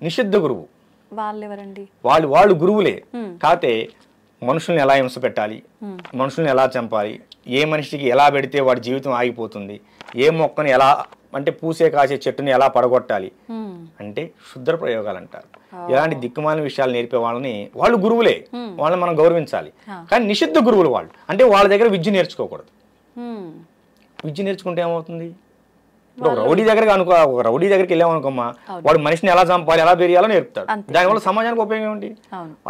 నిషిద్ధ గురువు. వాళ్ళెవరండి? వాళ్ళు గురువులే. కాకపోతే మనుషుల్ని ఎలా హింస పెట్టాలి, మనుషుల్ని ఎలా చంపాలి, ఏ మనిషికి ఎలా పెడితే వాడి జీవితం ఆగిపోతుంది, ఏ మొక్కని ఎలా అంటే పూసే కాసే చెట్టుని ఎలా పడగొట్టాలి అంటే క్షుద్ర ప్రయోగాలు అంటారు. ఇలాంటి దిక్కుమాలిన విషయాలు నేర్పే వాళ్ళని వాళ్ళు గురువులే, వాళ్ళని మనం గౌరవించాలి. కానీ నిషిద్ధ గురువులు వాళ్ళు, అంటే వాళ్ళ దగ్గర విద్య నేర్చుకోకూడదు. విద్య నేర్చుకుంటే ఏమవుతుంది? ఒక రౌడీ దగ్గరికి వెళ్ళామనుకోమ్మా, వాడు మనిషిని ఎలా చంపాలి, ఎలా పెరియాలో నేర్పుతాడు. దానివల్ల సమాజానికి ఉపయోగం ఏంటి?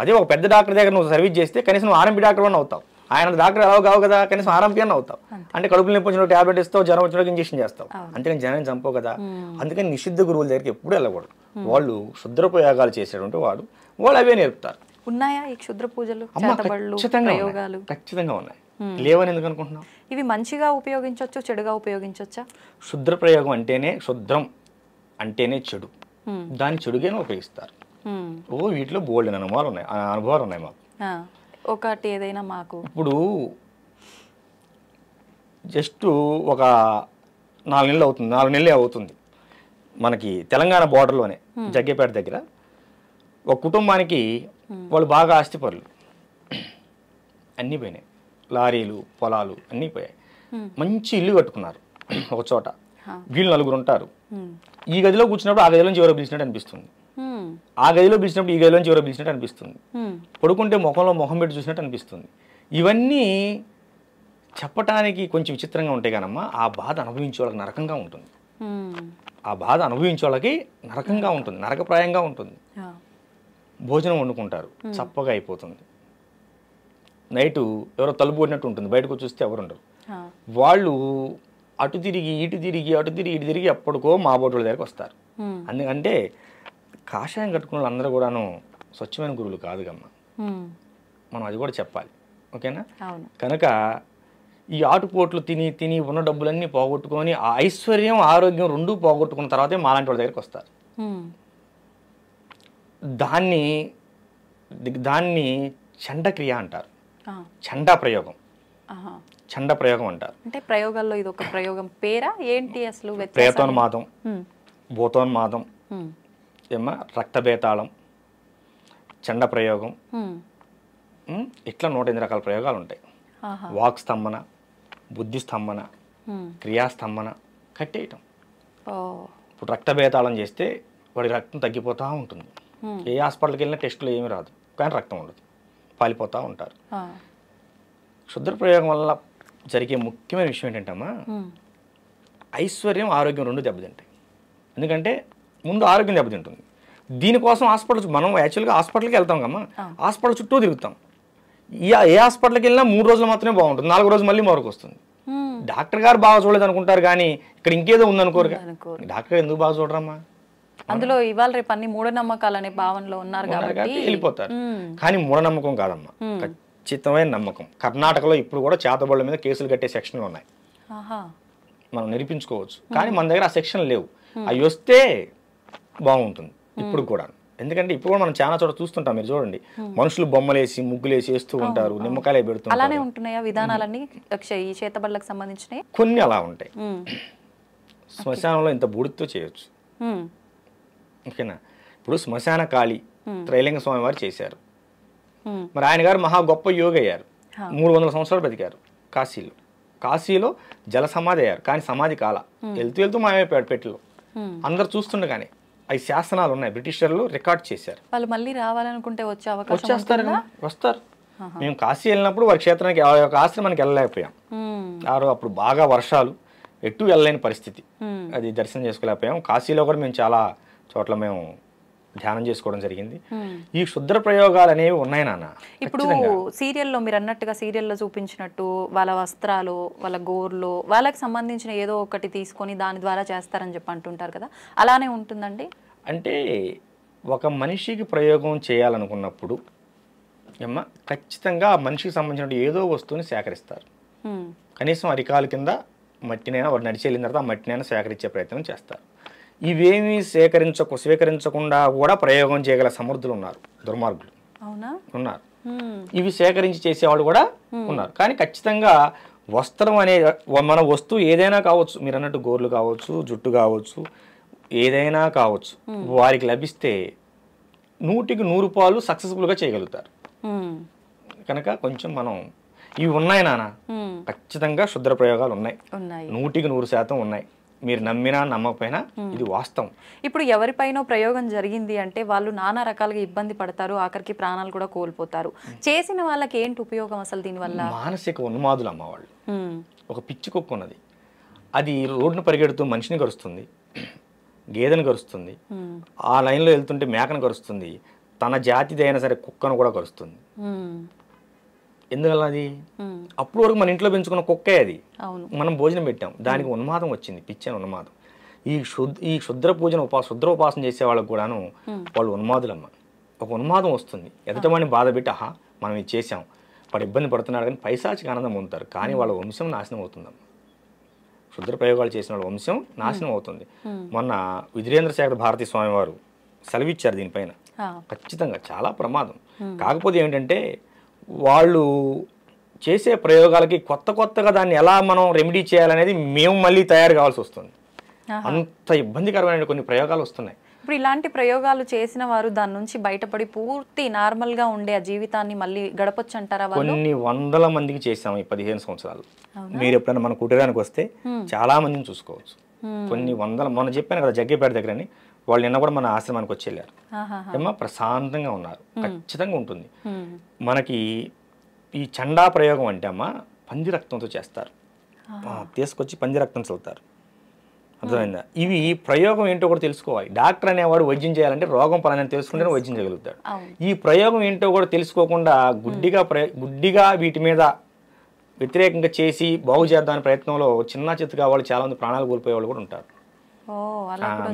అదే ఒక పెద్ద డాక్టర్ దగ్గర నువ్వు సర్వీస్ చేస్తే కనీసం నువ్వు ఆర్ఎంపీ డాక్టర్ అని అవుతావు. ఆయన డాక్టర్ ఎలా కావు కదా, కనీసం ఆర్ఎంపీ అని అవుతావు. అంటే కడుపులు నొప్పి వచ్చిన టాబ్లెట్ ఇస్తావు, జ్వరం వచ్చిన ఇంజక్షన్ చేస్తావు, అంతేకాని జనాన్ని చంపవు కదా. అందుకని నిషిద్ధ గురువుల దగ్గరికి ఎప్పుడు వెళ్ళకూడదు. వాళ్ళు క్షుద్ర ప్రయోగాలు చేసేటువంటి వాళ్ళు అవే నేర్పుతారు. ఉన్నాయా ఈ క్షుద్ర పూజలు? ఖచ్చితంగా ఉన్నాయి. లేవని ఎందుకు అనుకుంటున్నావు? ఇవి మంచిగా ఉపయోగించవచ్చు, చెడుగా ఉపయోగించవచ్చా? క్షుద్ర ప్రయోగం అంటేనే, క్షుద్రం అంటేనే చెడు, దాన్ని చెడుగానే ఉపయోగిస్తారు. వీటిలో బోల్డ్ అనుభవాలు ఉన్నాయి మాకు. ఒకటి ఏదైనా మాకు ఇప్పుడు జస్ట్ ఒక 4 నెలలే అవుతుంది మనకి తెలంగాణ బోర్డర్లోనే జగ్గేపేట దగ్గర ఒక కుటుంబానికి వాళ్ళు బాగా ఆస్తిపరులు, అన్నీ పోయినాయి, లారీలు పొలాలు అన్నీ పోయాయి. మంచి ఇల్లు కట్టుకున్నారు ఒక చోట. వీళ్ళు 4 ఉంటారు. ఈ గదిలో కూర్చున్నప్పుడు ఆ గదిలోంచి ఎవరో పిలిచినట్టు అనిపిస్తుంది, ఆ గదిలో పిలిచినప్పుడు ఈ గదిలోంచి ఎవరో పిలిచినట్టు అనిపిస్తుంది, పడుకుంటే ముఖంలో ముఖం పెట్టి చూసినట్టు అనిపిస్తుంది. ఇవన్నీ చెప్పటానికి కొంచెం విచిత్రంగా ఉంటాయి కానమ్మా, ఆ బాధ అనుభవించే వాళ్ళకి నరకంగా ఉంటుంది. ఆ బాధ అనుభవించే వాళ్ళకి నరకంగా ఉంటుంది, నరకప్రాయంగా ఉంటుంది. భోజనం వండుకుంటారు, చప్పగా అయిపోతుంది. నైటు ఎవరో తలుపు కొట్టినట్టు ఉంటుంది, బయటకు చూస్తే ఎవరు ఉండరు. వాళ్ళు అటు తిరిగి ఇటు తిరిగి ఇటు తిరిగి ఎప్పటికో మా బోటుల దగ్గరకు వస్తారు. అందుకంటే కాషాయం కట్టుకున్న వాళ్ళందరూ కూడాను స్వచ్ఛమైన గురువులు కాదు కమ్మ, మనం అది కూడా చెప్పాలి. ఓకేనా? కనుక ఈ ఆటుపోట్లు తిని ఉన్న డబ్బులన్నీ పోగొట్టుకొని ఆ ఐశ్వర్యం ఆరోగ్యం రెండూ పోగొట్టుకున్న తర్వాతే మాలాంటి వాళ్ళ దగ్గరికి వస్తారు. దాన్ని చండక్రియ అంటారు, చండా ప్రయోగం, చండ ప్రయోగం అంటారు. అంటే ప్రయోగాల్లో ఇది ఒక ప్రయోగం పేరా ఏంటి అసలు? ప్రేతోన్మాదం, భూతోన్మాదం, రక్తబేతాళం, చండ ప్రయోగం, ఇట్లా 108 రకాల ప్రయోగాలు ఉంటాయి. వాక్ స్తంభన, బుద్ధి స్తంభన, క్రియాస్తంభన, కట్టేయటం. ఇప్పుడు రక్తబేతాళం చేస్తే వాడి రక్తం తగ్గిపోతూ ఉంటుంది. ఏ హాస్పిటల్కి వెళ్ళినా టెస్టులు ఏమీ రాదు, కానీ రక్తం ఉండదు, పాలిపోతూ ఉంటారు. క్షుద్ర ప్రయోగం వల్ల జరిగే ముఖ్యమైన విషయం ఏంటంటమ్మా, ఐశ్వర్యం ఆరోగ్యం రెండు దెబ్బతింటాయి. ఎందుకంటే ముందు ఆరోగ్యం దెబ్బతింటుంది. దీనికోసం మనం యాక్చువల్గా హాస్పిటల్కి వెళ్తాం కమ్మా, హాస్పిటల్ చుట్టూ తిరుగుతాం. ఏ హాస్పిటల్కి వెళ్ళినా 3 రోజులు మాత్రమే బాగుంటుంది, 4 రోజు మళ్ళీ మరొక వస్తుంది. డాక్టర్ గారు బాగా చూడలేదు అనుకుంటారు, కానీ ఇక్కడ ఇంకేదో ఉందనుకోరు. డాక్టర్ గారు ఎందుకు బాగా చూడరమ్మా? అందులో ఇవాళ రేపు అన్ని మూఢనమ్మకాలు అనే భావనలో ఉన్నారు కాబట్టి వెళ్ళిపోతారు. కానీ మూఢనమ్మకం కాదమ్మా, ఖచ్చితమైన నమ్మకం. కర్ణాటకలో ఇప్పుడు కూడా చేతబడుల మీద కేసులు కట్టే సెక్షన్లు ఉన్నాయి, మనం నిరూపించుకోవచ్చు. కానీ మన దగ్గర ఆ సెక్షన్ లేవు. అవి వస్తే బాగుంటుంది ఇప్పుడు కూడా. ఎందుకంటే ఇప్పుడు కూడా మనం చాలా చోట చూస్తుంటాం, మీరు చూడండి, మనుషులు బొమ్మలేసి ముగ్గులేసి వేస్తూ ఉంటారు, నిమ్మకాయలు పెడుతుంటారు. అలానే ఉంటున్నాయా విధానాలన్నీ ఈ చేతబడులకు సంబంధించినవి? కొన్ని అలా ఉంటాయి. శ్మశానంలో ఇంత బూడితో చేయొచ్చు. ఓకేనా? ఇప్పుడు శ్మశాన కాళి త్రైలింగ స్వామి వారు చేశారు. మరి ఆయన గారు మహా గొప్ప యోగి అయ్యారు, 300 సంవత్సరాలు బతికారు కాశీలో జల సమాధి అయ్యారు. కానీ సమాధి కాల, వెళ్తూ మాయమైపోయాడు పెట్టిలో. అందరు చూస్తుండగానే అవి శాసనాలు ఉన్నాయి, బ్రిటిషర్లు రికార్డ్ చేశారు. వాళ్ళు మళ్ళీ రావాలనుకుంటే వస్తారు. మేము కాశీ వెళ్ళినప్పుడు వారి క్షేత్రానికి ఆశ్రమానికి వెళ్ళలేకపోయాం. అప్పుడు బాగా వర్షాలు, ఎటు వెళ్ళలేని పరిస్థితి, అది దర్శనం చేసుకోలేకపోయాం. కాశీలో కూడా మేము చాలా చోట్ల మేము ధ్యానం చేసుకోవడం జరిగింది. ఈ క్షుద్ర ప్రయోగాలు అనేవి ఉన్నాయి నాన్న. ఇప్పుడు సీరియల్లో మీరు అన్నట్టుగా సీరియల్లో చూపించినట్టు వాళ్ళ వస్త్రాలు, వాళ్ళ గోర్లు, వాళ్ళకి సంబంధించిన ఏదో ఒకటి తీసుకొని దాని ద్వారా చేస్తారని చెప్పి అంటుంటారు కదా, అలానే ఉంటుందండి? అంటే ఒక మనిషికి ప్రయోగం చేయాలనుకున్నప్పుడు ఖచ్చితంగా ఆ మనిషికి సంబంధించిన ఏదో వస్తువుని సేకరిస్తారు. కనీసం అరికాలు కింద మట్టినైనా వాడు నడిచి వెళ్ళిన తర్వాత ఆ మట్టినైనా సేకరించే ప్రయత్నం చేస్తారు. ఇవేమీ స్వీకరించకుండా కూడా ప్రయోగం చేయగల సమర్థులు ఉన్నారు, దుర్మార్గులు ఉన్నారు. ఇవి సేకరించి చేసేవాళ్ళు కూడా ఉన్నారు. కానీ ఖచ్చితంగా వస్త్రం అనే మన వస్తువు ఏదైనా కావచ్చు, మీరు అన్నట్టు గోర్లు కావచ్చు, జుట్టు కావచ్చు, ఏదైనా కావచ్చు వారికి లభిస్తే 100కి 100 పాలు సక్సెస్ఫుల్గా చేయగలుగుతారు. కనుక కొంచెం మనం ఇవి ఉన్నాయి నాన్న, ఖచ్చితంగా క్షుద్ర ప్రయోగాలు ఉన్నాయి, 100కి 100% ఉన్నాయి. మీరు నమ్మినా నమ్మకపోయినా ఇది వాస్తవం. ఇప్పుడు ఎవరిపైనో ప్రయోగం జరిగింది అంటే వాళ్ళు నానా రకాలుగా ఇబ్బంది పడతారు, ఆఖరికి ప్రాణాలు కూడా కోల్పోతారు. చేసిన వాళ్ళకి ఏంటి ఉపయోగం అసలు దీనివల్ల? మానసిక ఉన్మాదులు అమ్మ వాళ్ళు. ఒక పిచ్చి కుక్క ఉన్నది, అది రోడ్డును పరిగెడుతూ మనిషిని కరుస్తుంది, గేదెను కరుస్తుంది, ఆ లైన్లో వెళ్తుంటే మేకను కరుస్తుంది, తన జాతిది అయినా సరే కుక్కను కూడా కరుస్తుంది. ఎందువల్ల అది అప్పుడు వరకు మన ఇంట్లో పెంచుకున్న కుక్కే అది, మనం భోజనం పెట్టాం, దానికి ఉన్మాదం వచ్చింది, పిచ్చని ఉన్మాదం. ఈ క్షుద్ర పూజను క్షుద్ర ఉపాసన చేసే వాళ్ళకు కూడాను వాళ్ళు ఉన్మాదులమ్మ. ఒక ఉన్మాదం వస్తుంది, ఎదుటవాడిని బాధ పెట్టి ఆహా మనం ఇది చేసాం, వాడు ఇబ్బంది పడుతున్నాడు కానీ పైశాచిక ఆనందం పొందుతారు, కానీ వాళ్ళ వంశం నాశనం అవుతుందమ్మ. క్షుద్ర ప్రయోగాలు చేసిన వాళ్ళ వంశం నాశనం అవుతుంది. మొన్న విజయేంద్ర శేఖర్ భారతీ స్వామి వారు సెలవిచ్చారు దీనిపైన, ఖచ్చితంగా చాలా ప్రమాదం. కాకపోతే ఏమిటంటే వాళ్ళు చేసే ప్రయోగాలకి కొత్తగా దాన్ని ఎలా మనం రెమెడీ చేయాలనేది మేము మళ్ళీ తయారు కావాల్సి వస్తుంది. అంత ఇబ్బందికరమైన కొన్ని ప్రయోగాలు వస్తున్నాయి. ఇప్పుడు ఇలాంటి ప్రయోగాలు చేసిన వారు దాని నుంచి బయటపడి పూర్తి నార్మల్ గా ఉండే ఆ జీవితాన్ని మళ్ళీ గడపొచ్చు అంటారా? కొన్ని వందల మందికి చేసాము ఈ 15 సంవత్సరాలు. మీరు ఎప్పుడైనా మన కుటీరానికి వస్తే చాలా మందిని చూసుకోవచ్చు. కొన్ని వందల, మొన్న చెప్పాను కదా జగ్గేపేట దగ్గరని, వాళ్ళు నిన్న కూడా మన ఆశ్రమానికి వచ్చి వెళ్ళారు. ఏమో ప్రశాంతంగా ఉన్నారు, ఖచ్చితంగా ఉంటుంది. మనకి ఈ చండా ప్రయోగం అంటే అమ్మ పంది రక్తంతో చేస్తారు, తీసుకొచ్చి పంది రక్తం చల్లుతారు, అర్థమైందా? ఇవి ప్రయోగం ఏంటో కూడా తెలుసుకోవాలి. డాక్టర్ అనేవాడు వైద్యం చేయాలంటే రోగం పలానని తెలుసుకుంటేనే వైద్యం చేయగలుగుతాడు. ఈ ప్రయోగం ఏంటో కూడా తెలుసుకోకుండా గుడ్డిగా వీటి మీద వ్యతిరేకంగా చేసి బాగు చేద్దామనే ప్రయత్నంలో చిన్న చిత్తగా వాళ్ళు చాలా మంది ప్రాణాలు కోల్పోయే వాళ్ళు కూడా ఉంటారు.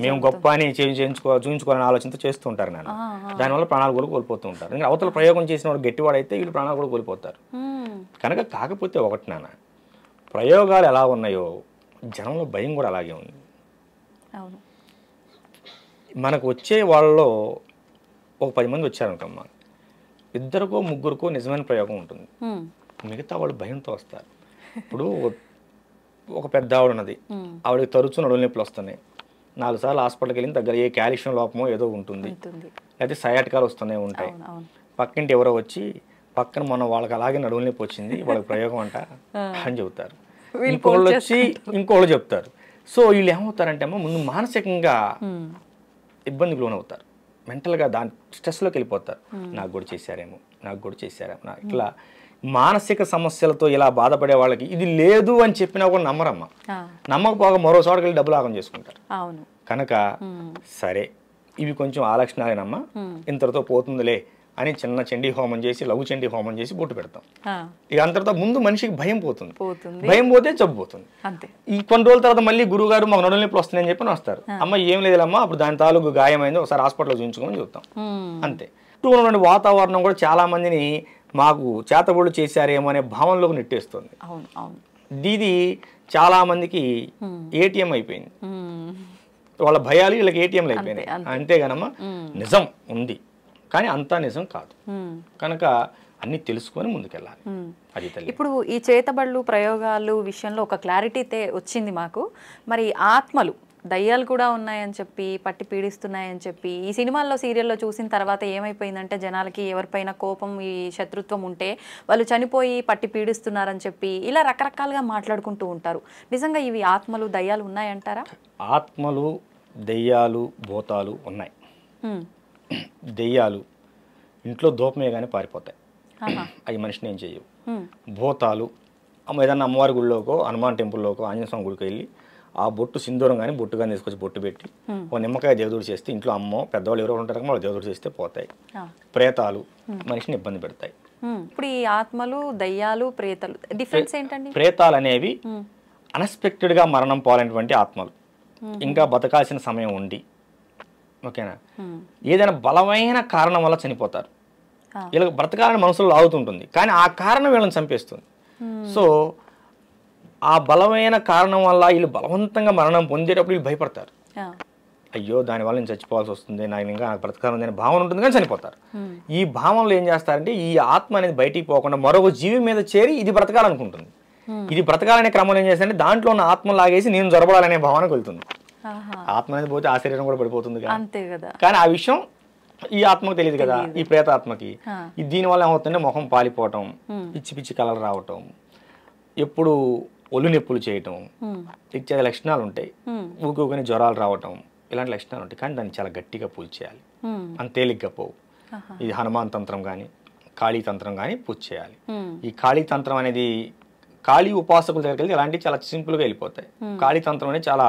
మేము గొప్ప అని చూపించుకోవాలని ఆలోచనతో చేస్తూ ఉంటారు నాన్న, దానివల్ల ప్రాణాలు కూడా కోల్పోతూ ఉంటారు. ఇంకా అవతల ప్రయోగం చేసిన వాడు గట్టివాడైతే వీళ్ళు ప్రాణాలు కూడా కోల్పోతారు. కనుక కాకపోతే ఒకటి నాన్న, ప్రయోగాలు ఎలా ఉన్నాయో జనంలో భయం కూడా అలాగే ఉంది. మనకు వచ్చే వాళ్ళలో ఒక 10 మంది వచ్చారనుకమ్మా, 2కో 3కో నిజమైన ప్రయోగం ఉంటుంది, మిగతా వాళ్ళు భయంతో వస్తారు. ఇప్పుడు ఒక పెద్ద ఆవిడ ఉన్నది, ఆవిడకి తరచూ నడుము నొప్పులు వస్తున్నాయి, 4 సార్లు హాస్పిటల్కి వెళ్ళిన దగ్గర ఏ కాల్షియం లోపమో ఏదో ఉంటుంది, లేకపోతే సయాటికాలు వస్తూనే ఉంటాయి. పక్కింటి ఎవరో వచ్చి పక్కన మొన్న వాళ్ళకి అలాగే నడుము నొప్పి వచ్చింది, వాళ్ళకి ప్రయోగం అంట అని చెబుతారు. ఇంకోళ్ళు వచ్చి ఇంకోళ్ళు చెప్తారు. సో వీళ్ళు ఏమవుతారంటే అమ్మ ముందు మానసికంగా ఇబ్బందికి లోనవుతారు, మెంటల్గా దాని స్ట్రెస్లోకి వెళ్ళిపోతారు. నాకు కూడా చేశారేమో ఇట్లా మానసిక సమస్యలతో ఇలా బాధపడే వాళ్ళకి ఇది లేదు అని చెప్పినా కూడా నమ్మరమ్మ. నమ్మకపోగా మరో చోటకి వెళ్ళి డబ్బులు ఆగం చేసుకుంటారు. కనుక సరే ఇవి కొంచెం ఆ లక్షణాలేనమ్మా, ఇంతటితో పోతుందిలే అని చిన్న చండీ హోమం చేసి లఘు చండీ హోమం చేసి బొట్టు పెడతాం. ఇక అంతటితో ముందు మనిషికి భయం పోతుంది, భయం పోతే జబ్బు పోతుంది. ఈ కొన్ని రోజుల తర్వాత మళ్ళీ గురువు గారు మాకు నడుము నొప్పులు వస్తున్నాయని చెప్పి వస్తారు. అమ్మ ఏం లేదమ్మా, అప్పుడు దాని తాలూకు గాయమైంది, ఒకసారి హాస్పిటల్లో చూపించుకోమని చెప్తాం అంతే. చుట్టూ ఉన్న వాతావరణం కూడా చాలా మందిని మాకు చేతబడులు చేశారేమో అనే భావనలోకి నెట్టేస్తుంది. ఇది చాలా మందికి ఏటీఎం అయిపోయింది, వాళ్ళ భయాలు వీళ్ళకి ఏటీఎంలు అయిపోయినాయి. అంతేగానమ్మా నిజం ఉంది కానీ అంతా నిజం కాదు. కనుక అన్ని తెలుసుకొని ముందుకెళ్ళాలి. అది ఇప్పుడు ఈ చేతబడులు ప్రయోగాలు విషయంలో ఒక క్లారిటీ వచ్చింది మాకు. మరి ఆత్మలు దయ్యాలు కూడా ఉన్నాయని చెప్పి పట్టి పీడిస్తున్నాయని చెప్పి ఈ సినిమాల్లో సీరియల్లో చూసిన తర్వాత ఏమైపోయిందంటే జనాలకి ఎవరిపైన కోపం ఈ శత్రుత్వం ఉంటే వాళ్ళు చనిపోయి పట్టి పీడిస్తున్నారని చెప్పి ఇలా రకరకాలుగా మాట్లాడుకుంటూ ఉంటారు. నిజంగా ఇవి ఆత్మలు దయ్యాలు ఉన్నాయంటారా? ఆత్మలు దయ్యాలు భూతాలు ఉన్నాయి. దెయ్యాలు ఇంట్లో దూపమే కానీ పారిపోతాయి, అవి మనిషిని ఏం చేయవు. భూతాలు ఏదన్నా అమ్మవారి గుడిలోకో హనుమాన్ టెంపుల్లోకో ఆంజనేయ స్వామి గుడికి వెళ్ళి ఆ బొట్టు సింధూరం కానీ బొట్టు కానీ తీసుకొచ్చి బొట్టు పెట్టి ఓ నిమ్మకాయ దేవుడు చేస్తే ఇంట్లో అమ్మో పెద్దవాళ్ళు ఎవరో ఉంటారు వాళ్ళు దేవుడు చేస్తే పోతాయి. ప్రేతాలు మనిషిని ఇబ్బంది పెడతాయి. ఇప్పుడు ఈ ఆత్మలు దయ్యాలు ప్రేతాలు డిఫరెన్స్ ఏంటండి? ప్రేతాలు అనేవి అన్ఎక్స్పెక్టెడ్గా మరణం పోలేనటువంటి ఆత్మలు, ఇంకా బతకాల్సిన సమయం ఉండి ఓకేనా ఏదైనా బలమైన కారణం వల్ల చనిపోతారు. వీళ్ళకి బ్రతకాలని మనసులో లాగుతుంటుంది కానీ ఆ కారణం వీళ్ళని చంపేస్తుంది. సో ఆ బలమైన కారణం వల్ల వీళ్ళు బలవంతంగా మరణం పొందేటప్పుడు వీళ్ళు భయపడతారు. అయ్యో దానివల్ల నేను చచ్చిపోవాల్సి వస్తుంది, నాకు ఇంకా నాకు బ్రతకాలని అనే భావన ఉంటుంది కానీ చనిపోతారు. ఈ భావనలో ఏం చేస్తారంటే ఈ ఆత్మ అనేది బయటికి పోకుండా మరొక జీవి మీద చేరి ఇది బ్రతకాలనుకుంటుంది. ఇది బ్రతకాలనే క్రమంలో ఏం చేస్తారంటే దాంట్లో ఉన్న ఆత్మ లాగేసి నేను జొరబడాలనే భావనకు వెళ్తుంది. ఆహా. ఆత్మ అనేది పోతే ఆ శరీరం కూడా పడిపోతుంది కదా. అంతే కదా. కానీ ఆ విషయం ఈ ఆత్మకు తెలియదు కదా, ఈ ప్రేతాత్మకి. దీనివల్ల ఏమవుతుందంటే మొహం పాలిపోవటం, పిచ్చి పిచ్చి కలలు రావటం, ఎప్పుడు ఒళ్ళు నొప్పులు చేయటం ఇత్యాది లక్షణాలు ఉంటాయి. ఊరుకోని జ్వరాలు రావటం, ఇలాంటి లక్షణాలు ఉంటాయి. కానీ దాన్ని చాలా గట్టిగా పూజ చేయాలి, అంత తేలిగ్గా పోవు. ఇది హనుమాన్ తంత్రం కానీ కాళీ తంత్రం కానీ పూజ చేయాలి. ఈ కాళీ తంత్రం అనేది కాళీ ఉపాసకుల దగ్గరికి వెళ్తే ఇలాంటివి చాలా సింపుల్గా వెళ్ళిపోతాయి. కాళీ తంత్రం అనేది చాలా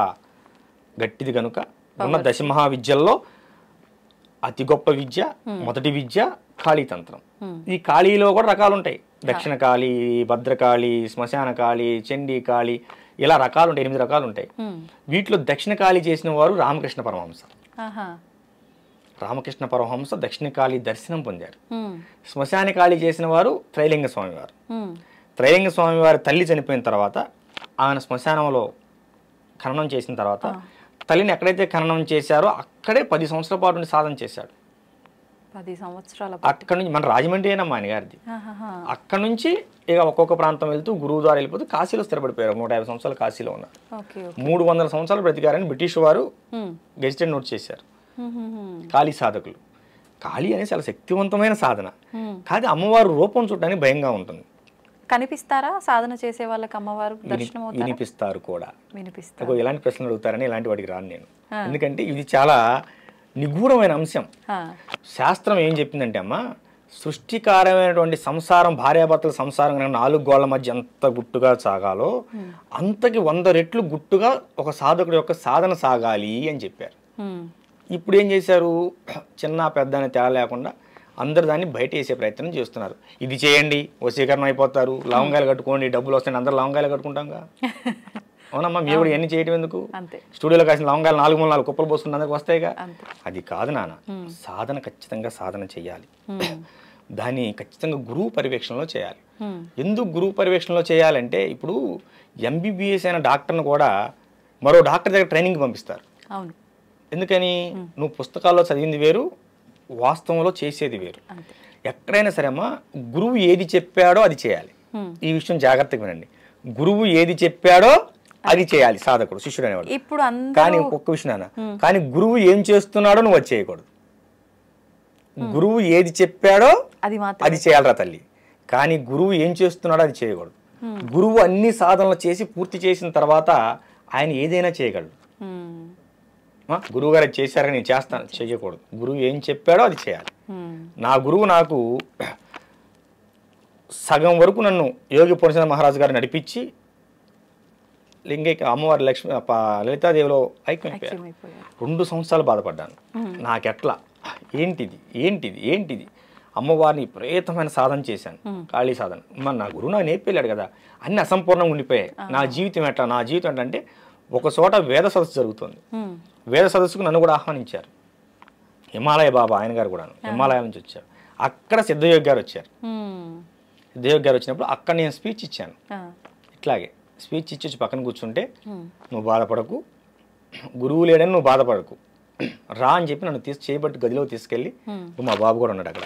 గట్టిది కనుక ఉన్న దశమహావిద్యల్లో అతి గొప్ప విద్య, మొదటి విద్య కాళీ తంత్రం. ఈ కాళీలో కూడా రకాలు ఉంటాయి. దక్షిణ కాళీ, భద్రకాళి, శ్మశాన కాళీ, చండీ కాళీ, ఇలా రకాలు ఉంటాయి. 8 రకాలు ఉంటాయి. వీటిలో దక్షిణ కాళీ చేసిన వారు రామకృష్ణ పరమహంస. రామకృష్ణ పరమహంస దక్షిణ కాళీ దర్శనం పొందారు. శ్మశాన కాళీ చేసిన వారు త్రైలింగ స్వామి వారు. త్రైలింగ స్వామి వారి తల్లి చనిపోయిన తర్వాత ఆయన శ్మశానంలో ఖననం చేసిన తర్వాత తల్లిని ఎక్కడైతే ఖననం చేశారో అక్కడే 10 సంవత్సరాల పాటు సాధన చేశాడు. 10 సంవత్సరాల అక్కడ నుంచి మన రాజమండ్రి అయినా ఆయన గారిది. అక్కడ నుంచి ఇక ఒక్కొక్క ప్రాంతం వెళ్తూ గురువు ద్వారా వెళ్ళిపోతూ కాశీలో స్థిరపడిపోయారు. 150 సంవత్సరాలు కాశీలో ఉన్నారు. 300 సంవత్సరాలు బ్రతికారని బ్రిటిష్ వారు గెజిటెడ్ నోట్ చేశారు. కాళీ సాధకులు. కాళీ అనేది చాలా శక్తివంతమైన సాధన. కానీ అమ్మవారు రూపం చూడడానికి భయంగా ఉంటుంది. కనిపిస్తారా సాధన చేసే వాళ్ళకి అమ్మవారు దర్శనం అవుతారా? వినిపిస్తారు కూడా. వినిపిస్తారు. ఇలాంటి ప్రశ్నలు అడుగుతారని ఇలాంటి వాటికి రాను నేను. ఎందుకంటే ఇది చాలా నిగూఢమైన అంశం. శాస్త్రం ఏం చెప్పిందంటే అమ్మ, సృష్టికారమైనటువంటి సంసారం, భార్యాభర్తల సంసారం 4 గోళ్ల మధ్య ఎంత గుట్టుగా సాగాలో అంతకి 100 రెట్లు గుట్టుగా ఒక సాధకుడి యొక్క సాధన సాగాలి అని చెప్పారు. ఇప్పుడు ఏం చేశారు, చిన్న పెద్ద అనే తేడా లేకుండా అందరు దాన్ని బయట వేసే ప్రయత్నం చేస్తున్నారు. ఇది చేయండి వశీకరణ అయిపోతారు, లవంగాలు కట్టుకోండి డబ్బులు వస్తాయి, అందరు లవంగాలు కట్టుకుంటాంగా. అవునమ్మా, మీరు కూడా ఎన్ని చేయటం ఎందుకు? స్టూడియోలో కాసిన లవంగాలు 4 కుప్పలు పోసుకుంటే అందరికి వస్తాయిగా. అది కాదు నాన్న, సాధన ఖచ్చితంగా సాధన చేయాలి. దాన్ని ఖచ్చితంగా గురువు పర్యవేక్షణలో చేయాలి. ఎందుకు గురువు పర్యవేక్షణలో చేయాలంటే, ఇప్పుడు ఎంబీబీఎస్ అయిన డాక్టర్ను కూడా మరో డాక్టర్ దగ్గర ట్రైనింగ్ పంపిస్తారు. ఎందుకని? నువ్వు పుస్తకాల్లో చదివింది వేరు, వాస్తవంలో చేసేది వేరు. ఎక్కడైనా సరే అమ్మా, గురువు ఏది చెప్పాడో అది చేయాలి. ఈ విషయం జాగ్రత్తగా వినండి. గురువు ఏది చెప్పాడో అది చేయాలి సాధకుడు, శిష్యుడు అనేవాడు. ఇప్పుడు కానీ ఒక్క విషయం నాన్న, కానీ గురువు ఏం చేస్తున్నాడో నువ్వు అది చేయకూడదు. గురువు ఏది చెప్పాడో అది చేయాలరా తల్లి, కానీ గురువు ఏం చేస్తున్నాడో అది చేయకూడదు. గురువు అన్ని సాధనలు చేసి పూర్తి చేసిన తర్వాత ఆయన ఏదైనా చేయగలడు. గురువు గారు చేశారని నేను చేస్తాను చేయకూడదు. గురువు ఏం చెప్పాడో అది చేయాలి. నా గురువు నాకు సగం వరకు నన్ను యోగి పూర్ణచంద్ర మహారాజు గారు నడిపించి లింగైక అమ్మవారి లలితాదేవిలో ఐక్యమైపోయారు. 2 సంవత్సరాలు బాధపడ్డాను. నాకెట్లా, ఏంటిది అమ్మవారిని విపరీతమైన సాధన చేశాను, కాళీ సాధన. మరి నా గురువు నాకు నేర్పేళ్ళాడు కదా, అన్ని అసంపూర్ణంగా ఉండిపోయాయి. నా జీవితం ఏంటంటే ఒక చోట వేద సదస్సు జరుగుతుంది. వేద సదస్సుకు నన్ను కూడా ఆహ్వానించారు. హిమాలయ బాబా ఆయన గారు కూడా హిమాలయాల నుంచి వచ్చారు. అక్కడ సిద్ధయోగి గారు వచ్చారు. సిద్ధయోగి గారు వచ్చినప్పుడు అక్కడ నేను స్పీచ్ ఇచ్చాను. ఇట్లాగే స్పీచ్ ఇచ్చి పక్కన కూర్చుంటే, నువ్వు బాధపడకు, గురువు లేడని నువ్వు బాధపడకు, రా అని చెప్పి నన్ను చేయబట్టి గదిలో తీసుకెళ్ళి, మా బాబు కూడా ఉన్నాడు అక్కడ,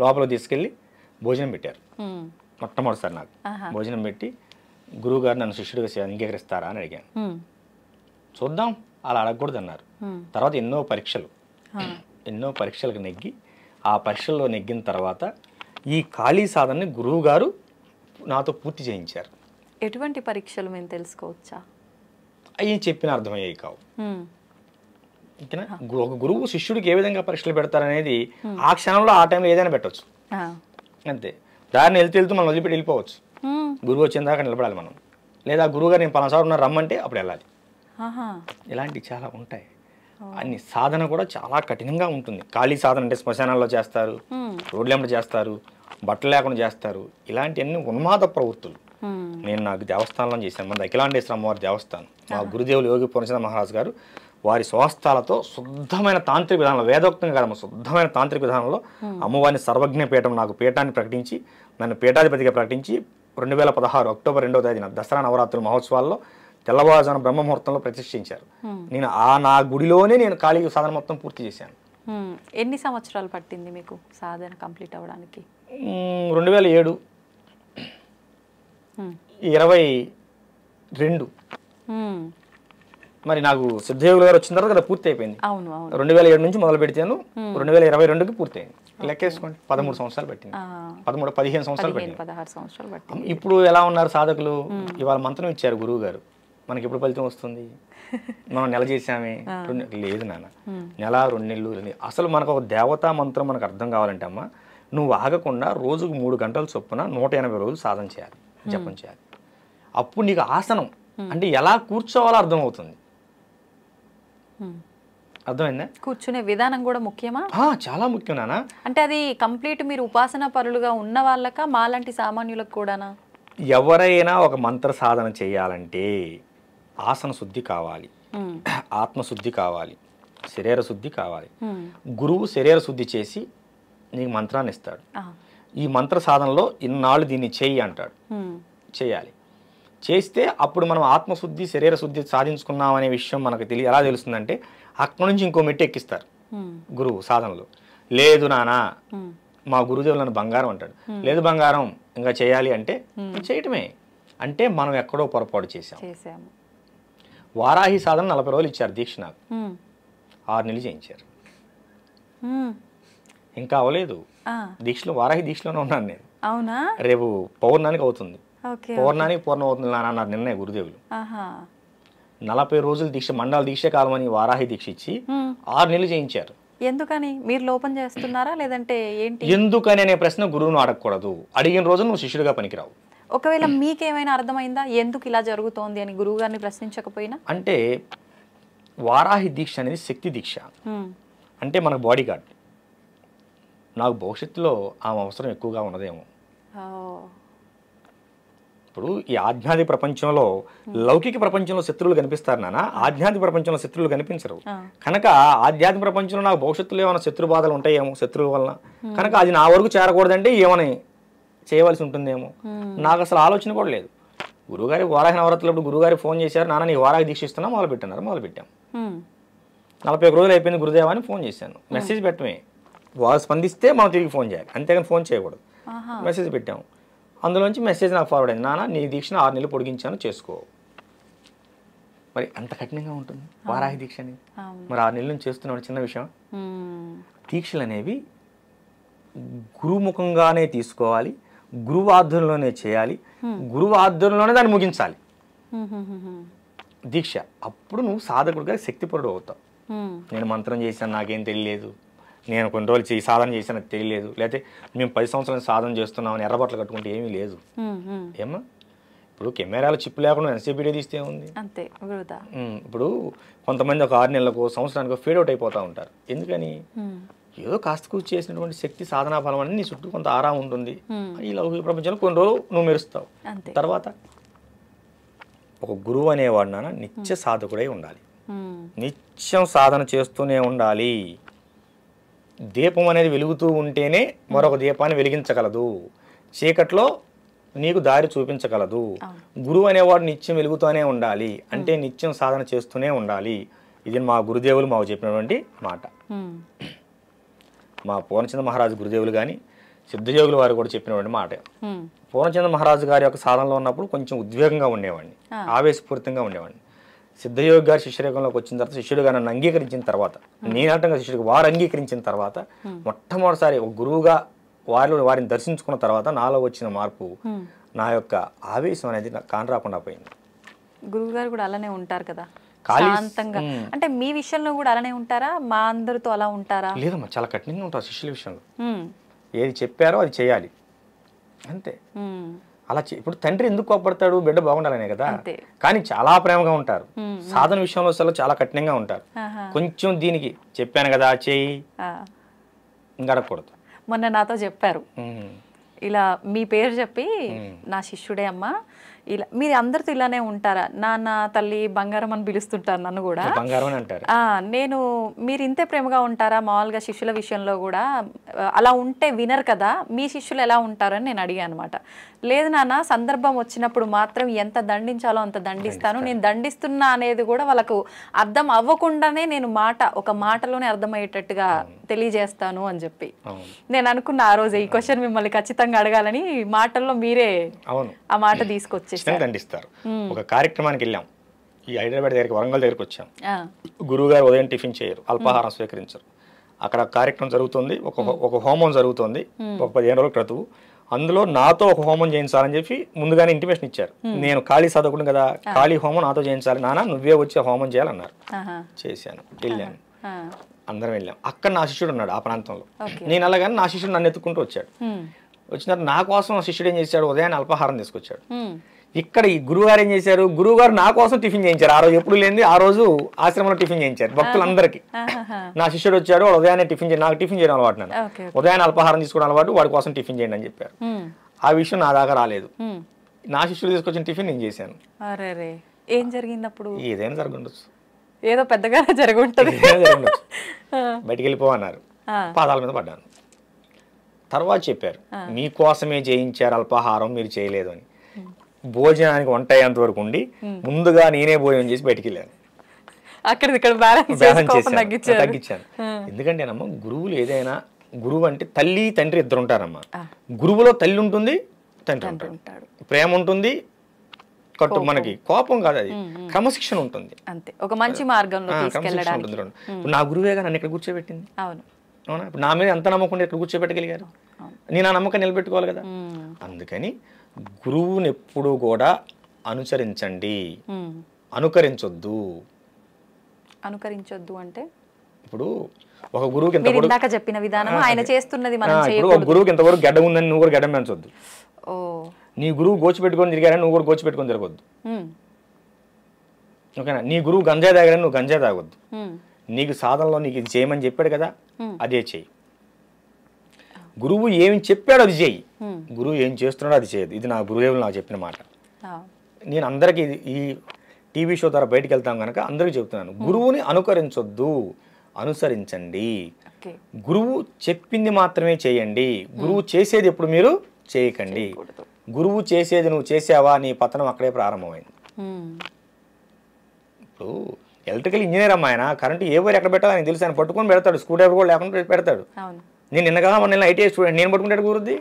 లోపల తీసుకెళ్ళి భోజనం పెట్టారు. మొట్టమొదటిసారి నాకు భోజనం పెట్టి, గురువు గారు నన్ను శిష్యుడిగా అంగీకరిస్తారా అని అడిగాను. చూద్దాం, అలా అడగకూడదు అన్నారు. తర్వాత ఎన్నో పరీక్షలకు నెగ్గి, ఆ పరీక్షల్లో నెగ్గిన తర్వాత ఈ కాళీ సాధనని గురువు గారు నాతో పూర్తి చేయించారు. ఎటువంటి పరీక్షలు మేము తెలుసుకోవచ్చా? అవి చెప్పిన అర్థమయ్యాయి కావు. ఓకేనా? ఒక గురువు శిష్యుడికి ఏ విధంగా పరీక్షలు పెడతారనేది ఆ క్షణంలో ఆ టైంలో ఏదైనా పెట్టవచ్చు. అంతే. దారిని వెళ్తూ మనం వదిలిపెట్టి వెళ్ళిపోవచ్చు. గురువు వచ్చిన దాకా నిలబడాలి మనం. లేదా గురువు గారు నేను పలానా ఉన్నారు రమ్మంటే అప్పుడు వెళ్ళాలి. ఇలాంటివి చాలా ఉంటాయి. అన్ని సాధన కూడా చాలా కఠినంగా ఉంటుంది. ఖాళీ సాధన అంటే శ్మశానాల్లో చేస్తారు, రోడ్లెంబడి చేస్తారు, బట్టలు లేకుండా చేస్తారు. ఇలాంటివన్నీ ఉన్మాద ప్రవృత్తులు. నేను నాకు దేవస్థానంలో చేశాను. మన అఖిలాండేశ్వర అమ్మవారి దేవస్థానం. మా గురుదేవులు యోగి పూర్ణచంద్ర మహారాజు గారు వారి స్వహస్తాలతో శుద్ధమైన తాంత్రిక విధానంలో, వేదోక్తంగా కాదమ్మ, శుద్ధమైన తాంత్రిక విధానంలో అమ్మవారిని సర్వజ్ఞ పీఠం, నాకు పీఠాన్ని ప్రకటించి నన్ను పీఠాధిపతిగా ప్రకటించి 2016 అక్టోబర్ 2వ తేదీన దసరా నవరాత్రుల మహోత్సవాల్లో తెల్లవారుజామున బ్రహ్మముహూర్తంలో ప్రతిష్ఠించారు. నేను నా గుడిలోనే నేను ఖాళీ సాధన మొత్తం పూర్తి చేశాను. ఎన్ని సంవత్సరాలు పట్టింది మీకు సాధన కంప్లీట్ అవ్వడానికి? 2007 22 మరి నాకు సిద్ధయోగులు గారు వచ్చిన తర్వాత కదా పూర్తి అయిపోయింది. అవును అవును 2007 నుంచి మొదలు పెడితేను 2022కి పూర్తయింది. లెక్కేసుకోండి 13 సంవత్సరాలు పెట్టింది. 15 సంవత్సరాలు పెట్టింది. 16 సంవత్సరాలు పట్టింది. ఇప్పుడు ఎలా ఉన్నారు సాధకులు? ఇవాళ మంత్రం ఇచ్చారు గురువు గారు, మనకి ఎప్పుడు ఫలితం వస్తుంది? మనం నెల చేసామే, లేదు నాన్న, నెల 2 నెలలు. అసలు మనకు ఒక దేవతా మంత్రం మనకు అర్థం కావాలంటే అమ్మ, నువ్వు ఆగకుండా రోజుకు 3 గంటల చొప్పున 180 రోజులు సాధన చేయాలి, జపం చేయాలి. అప్పుడు నీకు ఆసనం అంటే ఎలా కూర్చోవాలో అర్థమవుతుంది. అర్థమైందా? కూర్చునే విధానం కూడా ముఖ్యమా? చాలా ముఖ్యం నాన్న. అంటే అది కంప్లీట్ మీరు ఉపాసన పరులుగా ఉన్న వాళ్ళక, మాలాంటి సామాన్యులకు కూడానా? ఎవరైనా ఒక మంత్ర సాధన చేయాలంటే ఆసన శుద్ధి కావాలి, ఆత్మశుద్ధి కావాలి, శరీర శుద్ధి కావాలి. గురువు శరీర శుద్ధి చేసి నీకు మంత్రాన్ని ఇస్తాడు. ఈ మంత్ర సాధనలో ఇన్నాళ్ళు దీన్ని చెయ్యి అంటాడు, చేయాలి. చేస్తే అప్పుడు మనం ఆత్మశుద్ధి శరీర శుద్ధి సాధించుకున్నాం అనే విషయం మనకు ఎలా తెలుస్తుందంటే, అక్కడి నుంచి ఇంకో మెట్టు ఎక్కిస్తారు గురువు సాధనలో. లేదు నానా, మా గురుదేవులు నన్ను బంగారం అంటాడు. లేదు బంగారం ఇంకా చేయాలి అంటే చేయటమే. అంటే మనం ఎక్కడో పొరపాటు చేసాము. వారాహి సాధన 40 రోజులు ఇచ్చారు దీక్ష, నాకు 6 నెలలు చేయించారు. ఇంకా అవ్వలేదు దీక్షలో, వారాహి దీక్షలోనే ఉన్నాను నేను. అవునా? రేపు పౌర్ణానికి అవుతుంది, పౌర్ణానికి పూర్ణం అవుతుంది అన్నారు నిన్నే గురుదేవులు. 40 రోజులు దీక్ష, మండల దీక్ష కాలమని వారాహి దీక్ష ఇచ్చి 6 నెలలు చేయించారు. ఎందుకని? మీరు లోపం చేస్తున్నారా లేదంటే ఏంటి? ఎందుకని అనే ప్రశ్న గురువును అడగకూడదు. అడిగిన రోజు నువ్వు శిష్యుడిగా పనికిరావు. ఒకవేళ మీకేమైనా అర్థమైందా ఎందుకు ఇలా జరుగుతోంది అని గురువు గారిని ప్రశ్నించకపోయినా? అంటే వారాహి దీక్ష అనేది శక్తి దీక్ష. అంటే మనకు బాడీ గార్డ్. నాకు భవిష్యత్తులో ఆమె అవసరం ఎక్కువగా ఉన్నదేమో. ఇప్పుడు ఈ ఆధ్యాత్మిక ప్రపంచంలో, లౌకిక ప్రపంచంలో శత్రువులు కనిపిస్తారు నాన్న, ఆధ్యాత్మిక ప్రపంచంలో శత్రువులు కనిపించరు. కనుక ఆధ్యాత్మిక ప్రపంచంలో నాకు భవిష్యత్తులో ఏమైనా శత్రు బాధలు ఉంటాయేమో శత్రువు వలన, కనుక అది నా వరకు చేరకూడదంటే ఏమని చేయవలసి ఉంటుందేమో. నాకు అసలు ఆలోచన కూడా లేదు. గురువుగారి వారాహి నవరాత్రులప్పుడు గురువుగారికి ఫోన్ చేశారు, నాన్న నీ వారాహి దీక్ష ఇస్తున్నా, మొదలుపెట్టాం. 41 రోజులు అయిపోయింది గురుదేవా అని ఫోన్ చేశాను. మెసేజ్ పెట్టమే, వాళ్ళు స్పందిస్తే మనం తిరిగి ఫోన్ చేయాలి, అంతేగాని ఫోన్ చేయకూడదు. మెసేజ్ పెట్టాము, అందులోంచి మెసేజ్ నాకు ఫార్వర్డ్ అయింది, నాన్న నీ దీక్షను 6 నెలలు పొడిగించాను, చేసుకో. మరి అంత కఠినంగా ఉంటుంది వారాహి దీక్ష అనేది. మరి 6 నెలల నుంచి చేస్తున్నాడు, చిన్న విషయం. దీక్షలు అనేవి గురుముఖంగానే తీసుకోవాలి, గురువు ఆధ్వర్యంలోనే చేయాలి, గురువు ఆధ్వర్యంలోనే దాన్ని ముగించాలి దీక్ష. అప్పుడు నువ్వు సాధకుడిగా శక్తిపరుడు అవుతావు. నేను మంత్రం చేశాను నాకేం తెలియలేదు, నేను కొన్ని రోజులు సాధన చేశాను నాకు తెలియలేదు, లేకపోతే మేము 10 సంవత్సరాలు సాధన చేస్తున్నామని ఎర్రబట్టలు కట్టుకుంటే ఏమీ లేదు. ఏమా ఇప్పుడు కెమెరాలో చిప్పు లేకుండా ఎంతసేపు వీడియో తీస్తే ఉంది. ఇప్పుడు కొంతమంది ఒక 6 నెలలకు సంవత్సరానికి ఫేడ్ అవుట్ అయిపోతూ ఉంటారు. ఎందుకని? ఏదో కాస్త కూర్చి చేసినటువంటి శక్తి సాధనా ఫలం అని నీ చుట్టూ కొంత ఆరాం ఉంటుంది. ఈ లౌకిక ప్రపంచంలో కొన్ని రోజులు నువ్వు మెరుస్తావు. తర్వాత ఒక గురువు అనేవాడు నాన్న నిత్య సాధకుడై ఉండాలి, నిత్యం సాధన చేస్తూనే ఉండాలి. దీపం అనేది వెలుగుతూ ఉంటేనే మరొక దీపాన్ని వెలిగించగలదు, చీకట్లో నీకు దారి చూపించగలదు. గురువు అనేవాడు నిత్యం వెలుగుతూనే ఉండాలి, అంటే నిత్యం సాధన చేస్తూనే ఉండాలి. ఇది మా గురుదేవులు మాకు చెప్పినటువంటి మాట. మా పూర్ణచంద్ర మహారాజు గురుదేవులు కానీ సిద్ధయోగులు వారు కూడా చెప్పినటువంటి మాట. పూర్ణచంద్ర మహారాజు గారి యొక్క సాధనలో ఉన్నప్పుడు కొంచెం ఉద్వేగంగా ఉండేవాడిని, ఆవేశపూరితంగా ఉండేవాడిని. సిద్ధయోగి గారి శిష్యరేఖంలోకి వచ్చిన తర్వాత, శిష్యుడు గారు నన్ను అంగీకరించిన తర్వాత, నేనంటంగా శిష్యుడికి వారు అంగీకరించిన తర్వాత, మొట్టమొదటిసారి ఒక గురువుగా వారిని దర్శించుకున్న తర్వాత నాలో వచ్చిన మార్పు, నా యొక్క ఆవేశం అనేది నాకు కానరాకుండా పోయింది. గురువు గారు కూడా అలానే ఉంటారు కదా శాంతంగా. అంటే మీ విషయంలో కూడా అలానే ఉంటారా? మా అందరితో అలా ఉంటారా? లేదమ్మా, చాలా కఠినంగా ఉంటారు శిష్యుల విషయంలో. ఏది చెప్పారో అది చేయాలి అంతే. అలా ఇప్పుడు తండ్రి ఎందుకు కోపడతాడు? బిడ్డ బాగుండాలనే కదా. కానీ చాలా ప్రేమగా ఉంటారు. సాధన విషయంలో అసలు చాలా కఠినంగా ఉంటారు. కొంచెం దీనికి చెప్పాను కదా చేయి ఇంకా అడగకూడదు. మొన్న నాతో చెప్పారు, ఇలా మీ పేరు చెప్పి నా శిష్యుడే అమ్మా, ఇలా మీరు అందరితో ఇలానే ఉంటారా? నాన్న తల్లి బంగారం అని పిలుస్తుంటారు నన్ను కూడా. నేను మీరు ఇంతే ప్రేమగా ఉంటారా మామూలుగా శిష్యుల విషయంలో కూడా? అలా ఉంటే వినరు కదా, మీ శిష్యులు ఎలా ఉంటారని నేను అడిగాను అనమాట. లేదు నాన్న, సందర్భం వచ్చినప్పుడు మాత్రం ఎంత దండించాలో అంత దండిస్తాను, నేను దండిస్తున్నా అనేది కూడా వాళ్ళకు అర్థం అవ్వకుండానే నేను ఒక మాటలోనే అర్థమయ్యేటట్టుగా తెలియజేస్తాను అని చెప్పి నేను అనుకున్న ఆ రోజు ఈ క్వశ్చన్ మిమ్మల్ని ఖచ్చితంగా అడగాలని మాటల్లో మీరే ఆ మాట తీసుకొచ్చేసారు. దండిస్తారు. ఒక కార్యక్రమానికి వెళ్ళాం, ఈ హైదరాబాద్ దగ్గరికి వరంగల్ దగ్గరికి వచ్చాం. ఆ, గురువుగారు ఉదయం టిఫిన్ చేయరు, అల్పాహారం స్వీకరించరు. అక్కడ కార్యక్రమం జరుగుతుంది, ఒక హోమం జరుగుతుంది, ఒక 15 రోజుల క్రితం. అందులో నాతో ఒక హోమం చేయించాలని చెప్పి ముందుగానే ఇంటిమేషన్ ఇచ్చారు. నేను ఖాళీ చదవకుండా కదా, ఖాళీ హోమం నాతో చేయించాలి నాన్న, నువ్వే వచ్చి హోమం చేయాలన్నారు. ఆహా, చేశాను, వెళ్ళాను, ఆ, అందరం వెళ్ళాం. అక్కడ నా శిష్యుడు ఉన్నాడు ఆ ప్రాంతంలో. ఓకే. నేను అలాగని నా శిష్యుడు నన్ను ఎత్తుకుంటూ వచ్చాడు. వచ్చిన తర్వాత నా కోసం ఆ శిష్యుడు ఏం చేశాడు, ఉదయాన్నే అల్పాహారం తీసుకొచ్చాడు. ఇక్కడ ఈ గురువుగారు ఏం చేశారు, గురువుగారు నా కోసం టిఫిన్ చేయించారు. ఆ రోజు ఎప్పుడు లేనిది ఆ రోజు ఆశ్రమంలో టిఫిన్ చేయించారు భక్తులందరికీ. నా శిష్యుడు వచ్చాడు, వాడు ఉదయాన్నే టిఫిన్ నాకు టిఫిన్ చేయడం అలవాటు, నన్ను ఓకే. ఉదయాన్నే అల్పాహారం తీసుకోవడం అలవాటు, వాడి కోసం టిఫిన్ చేయండి అని చెప్పారు. ఆ విషయం నా దాకా రాలేదు. నా శిష్యుడు తీసుకొచ్చిన టిఫిన్ నేను చేశాను. అరే, ఏం జరిగింది అప్పుడు? ఏదైనా జరగండొచ్చు, ఏదో పెద్దగా జరుగుంటది. ఏదైనా జరగండొచ్చు. బయటికి వెళ్ళిపోవన్నారు, పాదాల మీద పడ్డాను. తర్వాత చెప్పారు, మీకోసమే చేయించారు అల్పాహారం, మీరు చేయలేదు అని. భోజనానికి వంట అయ్యేంత వరకు ఉండి ముందుగా నేనే భోజనం చేసి బయటికి వెళ్ళాను. అక్కడ ఇక్కడ బ్యాలెన్స్ తగ్గించాను. ఎందుకంటేనమ్మా, గురువులు ఏదైనా, గురువు అంటే తల్లి తండ్రి ఇద్దరు ఉంటారమ్మా. గురువులో తల్లి ఉంటుంది, తండ్రి ఉంటాడు, ప్రేమ ఉంటుంది, మనకి కోపం కాదు, అది క్రమశిక్షణ ఉంటుంది. అంతే, ఒక మంచి మార్గంలో తీసుకెళ్ళడానికి ఉంటుంది. ఇప్పుడు నా గురువేగా నన్ను ఇక్కడ కూర్చోబెట్టింది. అవును, అవునా? ఇప్పుడు నా మీద ఎంత నమ్మకం ఇక్కడ కూర్చోబెట్టగలిగారు, నేను ఆ నమ్మకం నిలబెట్టుకోవాలి కదా. అందుకని గురువుని ఎప్పుడూ కూడా అనుసరించండి, అనుకరించొద్దు. అనుకరించొద్దు అంటే ఇప్పుడు ఒక గురువుకి ఇందాక చెప్పిన విధానం ఆయన చేస్తున్నది మనం ఇప్పుడు ఒక గురువుకి ఎంతవరకు గడ్డ ఉందని నువ్వు కూడా గడ్డం పెంచొద్దు. నీ గురువు గోచి పెట్టుకొని తిరిగారని నువ్వు కూడా గోచి పెట్టుకొని తిరగొద్దు. ఓకేనా? నీ గురువు గంజాయి తాగారని నువ్వు గంజాయి తాగొద్దు. నీకు సాధనలో నీకు ఇది చేయమని చెప్పాడు కదా, అదే చెయ్యి. గురువు ఏమి చెప్పాడో అది చెయ్యి, గురువు ఏం చేస్తున్నాడో అది చేయదు. ఇది నా గురుదేవులు నాకు చెప్పిన మాట. నేను అందరికీ ఈ టీవీ షో ద్వారా బయటకు వెళ్తాం కనుక అందరికీ చెప్తున్నాను, గురువుని అనుకరించొద్దు, అనుసరించండి. గురువు చెప్పింది మాత్రమే చేయండి, గురువు చేసేది ఎప్పుడు మీరు చేయకండి. గురువు చేసేది నువ్వు చేసావా, నీ పతనం అక్కడే ప్రారంభమైంది. ఇప్పుడు ఎలక్ట్రికల్ ఇంజనీర్ అమ్మా, ఆయన కరెంటు ఏ వైర్ ఎక్కడ పెట్టాలో ఆయన తెలుసు, ఆయన పట్టుకొని పెడతాడు, స్క్రూ డ్రైవర్ కూడా లేకుండా పెడతాడు. నేను నిన్న కదా మొన్న ఐటీఐ స్టూడెంట్, నేను పట్టుకుంటే కుదురుద్ది,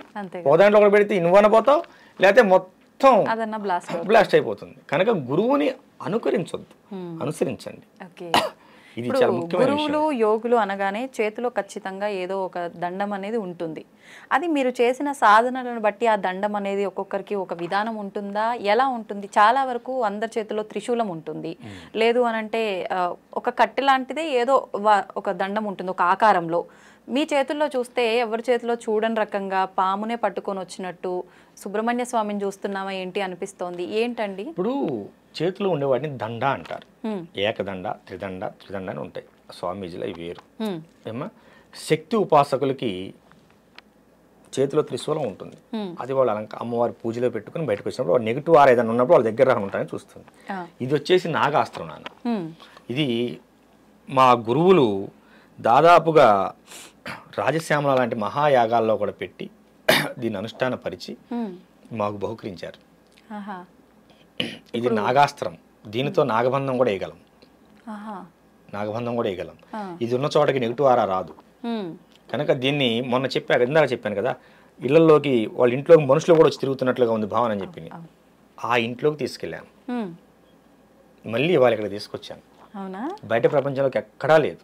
దాంట్లో ఒకటి పెడితే నువ్వన్న పోతావు, లేకపోతే మొత్తం బ్లాస్ట్ అయిపోతుంది. కనుక గురువుని అనుకరించొద్దు, అనుసరించండి. గురువులు యోగులు అనగానే చేతిలో ఖచ్చితంగా ఏదో ఒక దండం అనేది ఉంటుంది. అది మీరు చేసిన సాధనలను బట్టి ఆ దండం అనేది ఒక్కొక్కరికి ఒక విధానం ఉంటుందా, ఎలా ఉంటుంది? చాలా వరకు అందరి చేతిలో త్రిశూలం ఉంటుంది, లేదు అనంటే ఒక కట్టె లాంటిదే ఏదో ఒక దండం ఉంటుంది ఒక ఆకారంలో. మీ చేతుల్లో చూస్తే ఎవరి చేతిలో చూడని రకంగా పామునే పట్టుకొని వచ్చినట్టు సుబ్రహ్మణ్య స్వామిని చూస్తున్నామా ఏంటి అనిపిస్తోంది. ఏంటండి? ఇప్పుడు చేతిలో ఉండేవాడిని దండ అంటారు, ఏకదండ, త్రిదండ, త్రిదండ అని ఉంటాయి. స్వామీజీలో ఇవి వేరు. ఏమా, శక్తి ఉపాసకులకి చేతిలో త్రిశూలం ఉంటుంది, అది వాళ్ళు అమ్మవారి పూజలో పెట్టుకుని బయటకు వచ్చినప్పుడు వాళ్ళు నెగిటివ్ ఆర్ ఏదైనా ఉన్నప్పుడు వాళ్ళ దగ్గర ఉంటారని చూస్తుంది. ఇది వచ్చేసి నాగాస్త్రం నాన్న. ఇది మా గురువులు దాదాపుగా రాజశ్యామల లాంటి మహాయాగాల్లో కూడా పెట్టి దీన్ని అనుష్ఠాన పరిచి మాకు బహుకరించారు. ఇది నాగాస్త్రం, దీనితో నాగబంధం కూడా వేయగలం, నాగబంధం కూడా వేయగలం. ఇది ఉన్న చోటకి నెగిటివ్ ఆరా రాదు. కనుక దీన్ని మొన్న ఇందాక చెప్పాను కదా, ఇళ్లలోకి వాళ్ళ ఇంట్లోకి మనుషులు కూడా వచ్చి తిరుగుతున్నట్లుగా ఉంది భావన అని చెప్పింది. ఆ ఇంట్లోకి తీసుకెళ్ళాను, మళ్ళీ ఇవాళ ఇక్కడ తీసుకొచ్చాను. బయట ప్రపంచంలోకి ఎక్కడా లేదు,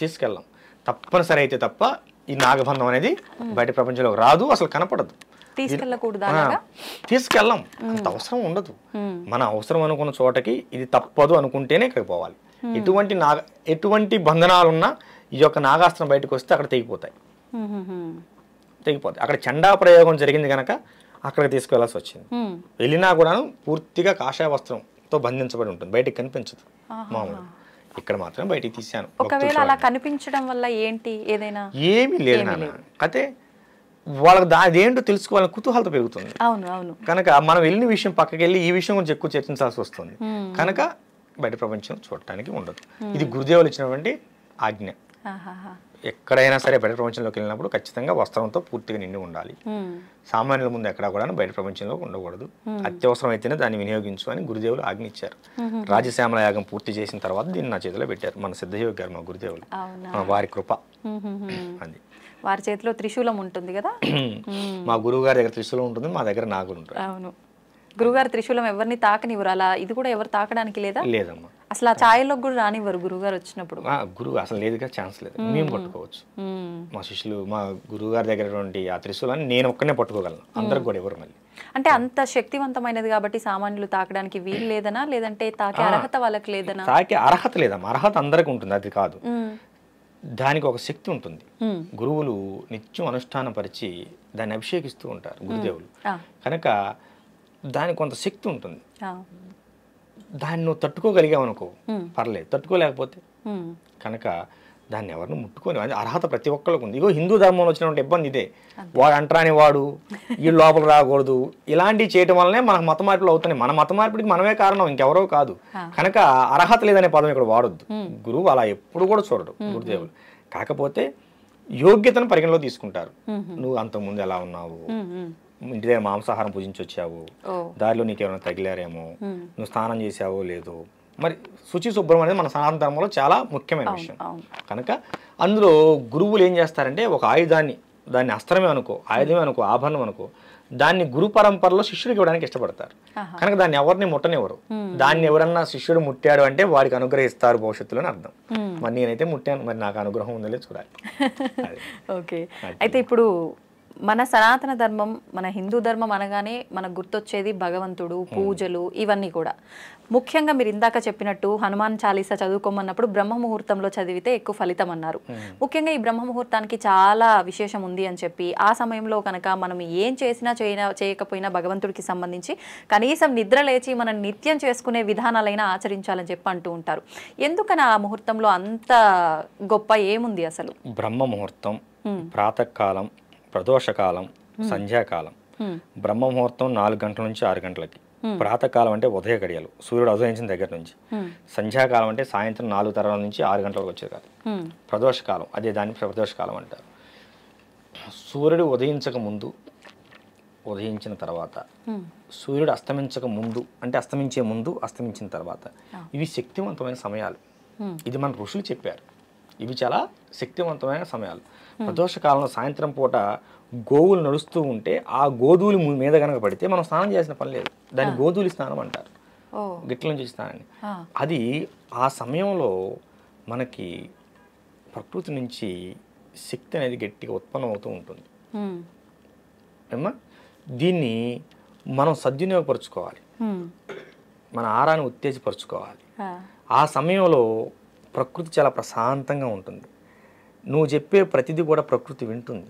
తీసుకెళ్ళాం. తప్పనిసరి అయితే తప్ప ఈ నాగబంధం అనేది బయట ప్రపంచంలోకి రాదు, అసలు కనపడదు. తీసుకెళ్ళాం, అంత అవసరం ఉండదు. మన అవసరం అనుకున్న చోటకి ఇది తప్పదు అనుకుంటేనే ఇక్కడికి పోవాలి. ఎటువంటి బంధనాలున్నా ఈ యొక్క నాగాస్త్రం బయటకు వస్తే అక్కడ తెగిపోతాయి. అక్కడ చండా ప్రయోగం జరిగింది కనుక అక్కడికి తీసుకెళ్లాల్సి వచ్చింది. వెళ్ళినా కూడా పూర్తిగా కాషాయ వస్త్రంతో బంధించబడి ఉంటుంది, బయటికి కనిపించదు. మామూలు ఇక్కడ మాత్రం బయటికి తీశాను. ఒకవేళ అలా కనిపించడం వల్ల ఏంటి, ఏదైనా ఏమీ లేదు నాన్న. అయితే వాళ్ళకి అదేంటో తెలుసుకోవాలని కుతూహలత పెరుగుతుంది. కనుక మనం వెళ్ళిన విషయం పక్కకి వెళ్ళి ఈ విషయం గురించి ఎక్కువ చర్చించాల్సి వస్తుంది. కనుక బయట ప్రపంచం చూడటానికి ఉండదు. ఇది గురుదేవులు ఇచ్చినటువంటి ఆజ్ఞ. ఎక్కడైనా సరే బయట ప్రపంచంలోకి వెళ్ళినప్పుడు ఖచ్చితంగా వస్త్రంతో పూర్తిగా నిండి ఉండాలి. సామాన్యుల ముందు ఎక్కడా కూడా బయట ప్రపంచంలో ఉండకూడదు. అత్యవసరం అయితేనే దాన్ని వినియోగించు అని గురుదేవులు ఆజ్ఞ ఇచ్చారు. రాజశ్యామల యాగం పూర్తి చేసిన తర్వాత దీన్ని నా చేతిలో పెట్టారు మన సిద్ధయోగి గారు, మా గురుదేవులు, వారి కృప. అది వారి చేతిలో త్రిశూలం ఉంటుంది కదా, మా గురువు గారి దగ్గర త్రిశూలం ఉంటుంది, మా దగ్గర నాగులు ఉంటారు. అవును, గురుగారు త్రిశూలం ఎవరిని తాకనివ్వరు, అలా ఇది కూడా ఎవరు తాకడానికి లేదా? లేదమ్మా, అసలు ఆ ఛాయలోకి కూడా రానివ్వరు గురుగారు వచ్చినప్పుడు. గురువు అసలు లేదుగా, ఛాన్స్ లేదు. మేము పట్టుకోవచ్చు. మా శిష్యులు, మా గురువు గారి దగ్గర ఆ త్రిశూలాన్ని నేను ఒక్కనే పట్టుకోగలను, అందరికి కూడా ఎవరు. మళ్ళీ అంటే అంత శక్తివంతమైనది కాబట్టి సామాన్యులు తాకడానికి వీలు లేదనా, లేదంటే తాకే అర్హత వాళ్ళకి లేదనా? తాకే అర్హత లేదమ్మా, అర్హత అందరికి ఉంటుంది, అది కాదు. దానికి ఒక శక్తి ఉంటుంది. గురువులు నిత్యం అనుష్ఠానపరిచి దాన్ని అభిషేకిస్తూ ఉంటారు గురుదేవులు, కనుక దానికి కొంత శక్తి ఉంటుంది. దాన్ని నువ్వు తట్టుకోగలిగావు అనుకో పర్లేదు, తట్టుకోలేకపోతే కనుక దాన్ని ఎవరిని ముట్టుకొని, అది అర్హత ప్రతి ఒక్కరికి ఉంది. ఇగో హిందూ ధర్మంలో వచ్చినటువంటి ఇబ్బంది ఇదే, వాడు అంటరాని వాడు, ఈ లోపల రాకూడదు, ఇలాంటివి చేయటం వల్లనే మనకు మత మార్పులు అవుతున్నాయి. మన మత మార్పిడికి మనమే కారణం, ఇంకెవరో కాదు. కనుక అర్హత లేదనే పదం ఇక్కడ వాడొద్దు. గురువు అలా ఎప్పుడు కూడా చూడడు గురుదేవులు. కాకపోతే యోగ్యతను పరిగణలో తీసుకుంటారు. నువ్వు అంతకుముందు ఎలా ఉన్నావు, ఇంటి దగ్గర మాంసాహారం పూజించి వచ్చావు, దారిలో నీకేమైనా తగిలారేమో, నువ్వు స్నానం చేసావో లేదో, మరి శుచి శుభ్రం అనేది మన సనాతన ధర్మంలో చాలా ముఖ్యమైన విషయం. కనుక అందులో గురువులు ఏం చేస్తారంటే ఒక ఆయుధాన్ని, దాన్ని అస్త్రమే అనుకో, ఆయుధమే అనుకో, ఆభరణం అనుకో, దాన్ని గురు పరంపరలో శిష్యుడికి ఇవ్వడానికి ఇష్టపడతారు. కనుక దాన్ని ఎవరిని ముట్టనివ్వరు. దాన్ని ఎవరన్నా శిష్యుడు ముట్టాడు అంటే వాడికి అనుగ్రహిస్తారు భవిష్యత్తులో అని అర్థం. మరి నేనైతే ముట్టాను, మరి నాకు అనుగ్రహం ఉందో చూడాలి. ఓకే, అయితే ఇప్పుడు మన సనాతన ధర్మం, మన హిందూ ధర్మం అనగానే మనకు గుర్తొచ్చేది భగవంతుడు, పూజలు, ఇవన్నీ కూడా. ముఖ్యంగా మీరు ఇందాక చెప్పినట్టు హనుమాన్ చాలీసా చదువుకోమన్నప్పుడు బ్రహ్మ ముహూర్తంలో చదివితే ఎక్కువ ఫలితం అన్నారు. ముఖ్యంగా ఈ బ్రహ్మ ముహూర్తానికి చాలా విశేషం ఉంది అని చెప్పి, ఆ సమయంలో కనుక మనం ఏం చేసినా చేయకపోయినా భగవంతుడికి సంబంధించి కనీసం నిద్ర లేచి మనం నిత్యం చేసుకునే విధానాలైనా ఆచరించాలని చెప్పి అంటూ ఉంటారు. ఎందుకని ఆ ముహూర్తంలో అంత గొప్ప ఏముంది అసలు? బ్రహ్మ ముహూర్తం, ప్రాతకాలం, ప్రదోషకాలం, సంధ్యాకాలం. బ్రహ్మ ముహూర్తం 4 గంటల నుంచి 6 గంటలకి, ప్రాతకాలం అంటే ఉదయ గడియలు, సూర్యుడు ఉదయించిన దగ్గర నుంచి, సంధ్యాకాలం అంటే సాయంత్రం 4 తరాల నుంచి 6 గంటల వరకు వచ్చే కాదు. ప్రదోషకాలం, అదే దాన్ని ప్రదోషకాలం అంటారు. సూర్యుడు ఉదయించక ముందు, ఉదయించిన తర్వాత, సూర్యుడు అస్తమించక ముందు అంటే అస్తమించే ముందు, అస్తమించిన తర్వాత, ఇవి శక్తివంతమైన సమయాలు. ఇది మన ఋషులు చెప్పారు, ఇవి చాలా శక్తివంతమైన సమయాలు. ప్రదోషకాలంలో సాయంత్రం పూట గోవులు నడుస్తూ ఉంటే ఆ గోధూలి మీద కనుక పడితే మనం స్నానం చేసిన పని లేదు, దాన్ని గోధూలి స్నానం అంటారు, గిట్ల నుంచి స్నానాన్ని. అది ఆ సమయంలో మనకి ప్రకృతి నుంచి శక్తి అనేది గట్టిగా ఉత్పన్నం అవుతూ ఉంటుంది. ఏమ్మా, దీన్ని మనం సద్వినియోగపరుచుకోవాలి, మన ఆహారాన్ని ఉత్తేజపరుచుకోవాలి. ఆ సమయంలో ప్రకృతి చాలా ప్రశాంతంగా ఉంటుంది. నువ్వు చెప్పే ప్రతిదీ కూడా ప్రకృతి వింటుంది.